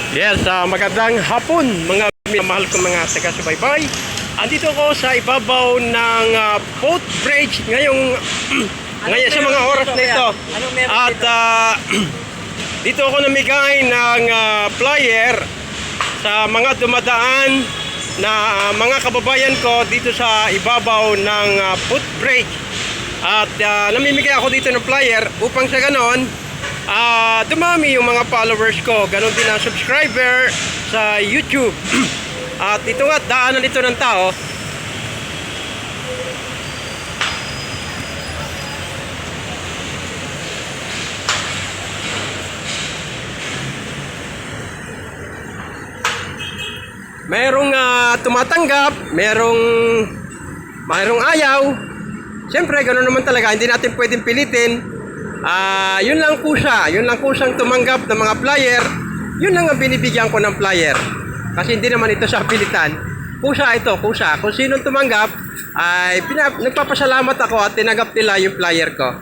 Yes, magandang hapon mga mahal ko mga taga-subaybay. Andito ko sa ibabaw ng boat bridge ngayong ngayon sa mga oras na ito. At dito ako namigay ng flyer sa mga dumadaan na mga kababayan ko dito sa ibabaw ng boat bridge. At namimigay ako dito ng flyer upang sa ganon dumami yung mga followers ko, ganon din ang subscriber sa YouTube. At ito nga, daanan ito ng tao. Merong tumatanggap, merong ayaw. Siyempre, ganoon naman talaga, hindi natin pwedeng pilitin. Yun lang po siya. Yun lang po siyang tumanggap ng mga flyer. Yun lang ang binibigyan ko ng flyer. Kasi hindi naman ito sa pilitan. Kusa ito, kusa. Kung sinong tumanggap, ay nagpapasalamat ako at tinanggap nila yung flyer ko.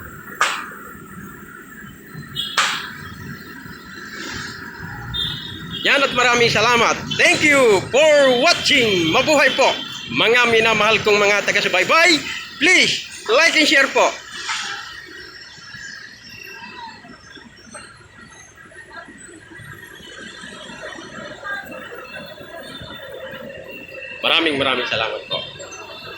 Yan at maraming salamat. Thank you for watching. Mabuhay po. Mga minamahal kong mga taga-subaybay, please like and share po. Maraming salamat.